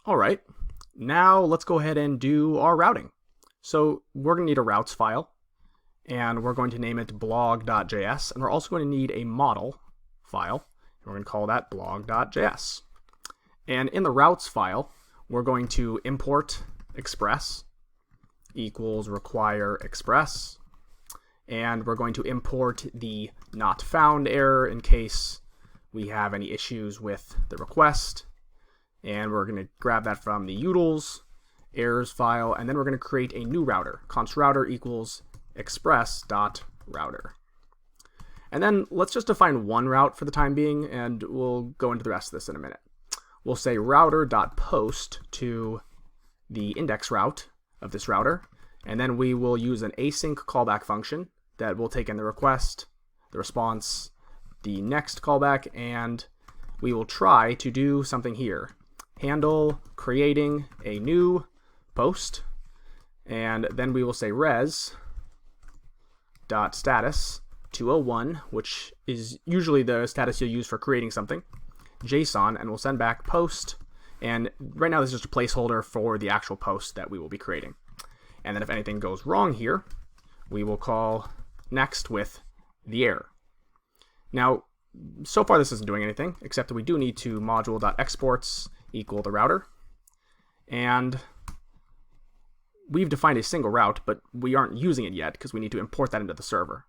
All right, now let's go ahead and do our routing. So we're going to need a routes file, and we're going to name it blog.js, and we're also going to need a model file, and we're going to call that blog.js. And in the routes file, we're going to import express equals require express, and we're going to import the not found error in case we have any issues with the request, and we're going to grab that from the utils errors file, and then we're going to create a new router, const router equals express.router. And then let's just define one route for the time being, and we'll go into the rest of this in a minute. We'll say router.post to the index route of this router, and then we will use an async callback function that will take in the request, the response, the next callback, and we will try to do something here. Handle creating a new post, and then we will say res.status 201, which is usually the status you'll use for creating something, JSON, and we'll send back post, and right now this is just a placeholder for the actual post that we will be creating. And then if anything goes wrong here, we will call next with the error. Now, so far this isn't doing anything, except that we do need to module.exports equal the router, and we've defined a single route, but we aren't using it yet because we need to import that into the server.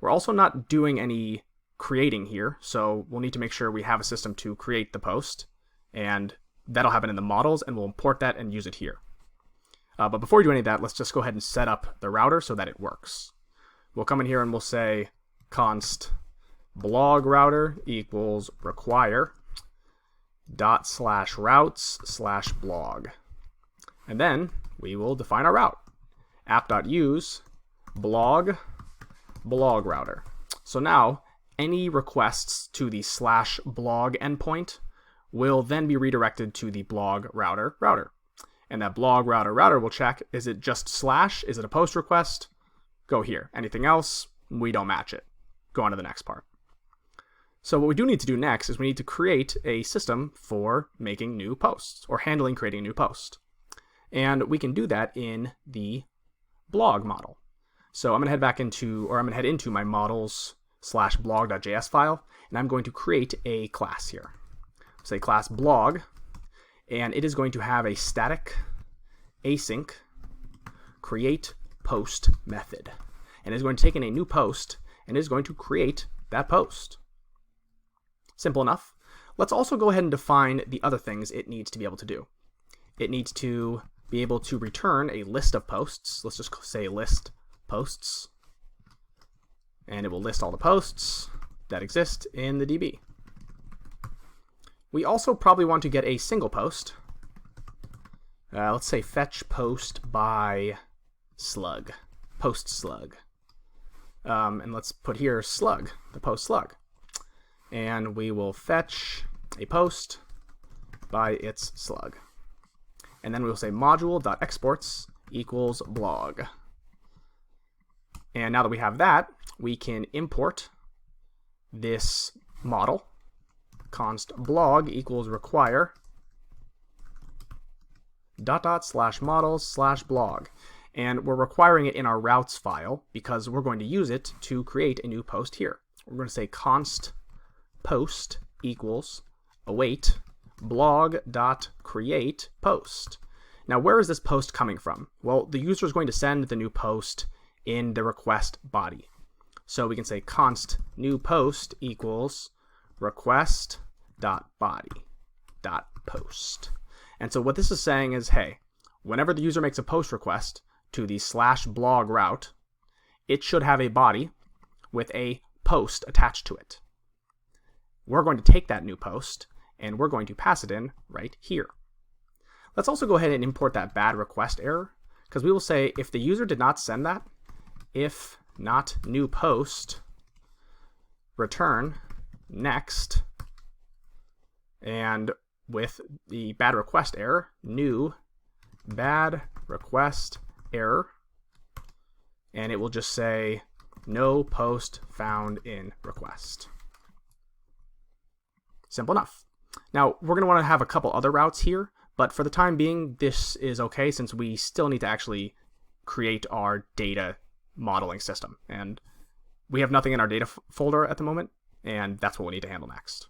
We're also not doing any creating here, so we'll need to make sure we have a system to create the post, and that'll happen in the models, and we'll import that and use it here. But before we do any of that, let's just go ahead and set up the router so that it works. We'll come in here and we'll say const blog router equals require ./routes/blog. And then we will define our route. app.use blog router. So now any requests to the /blog endpoint will then be redirected to the blog router. And that blog router will check, is it just /? Is it a post request? Go here. Anything else? We don't match it. Go on to the next part. So what we do need to do next is we need to create a system for making new posts, or handling creating a new post. And we can do that in the blog model. So I'm going to head back into, or I'm going to head into my models/blog.js file, and I'm going to create a class here. Say class blog, and it is going to have a static async create post method. And it's going to take in a new post, and is going to create that post. Simple enough. Let's also go ahead and define the other things it needs to be able to do. It needs to be able to return a list of posts. Let's just say list posts. And it will list all the posts that exist in the DB. We also probably want to get a single post. Let's say fetch post by slug, post slug. And let's put here slug, the post slug. And we will fetch a post by its slug. And then we will say module.exports equals blog. And now that we have that, we can import this model, const blog equals require /models/blog. And we're requiring it in our routes file because we're going to use it to create a new post here. We're going to say const post equals await blog.create post. Now, where is this post coming from? Well, the user is going to send the new post in the request body. So we can say const new post equals request.body.post. And so what this is saying is, hey, whenever the user makes a post request to the /blog route, it should have a body with a post attached to it. We're going to take that new post and we're going to pass it in right here. Let's also go ahead and import that bad request error, because we will say if the user did not send that, if not new post, return next, and with the bad request error, new bad request error, and it will just say no post found in request. Simple enough. Now, we're going to want to have a couple other routes here, But for the time being, this is okay since we still need to actually create our data modeling system. And we have nothing in our data folder at the moment, and that's what we need to handle next.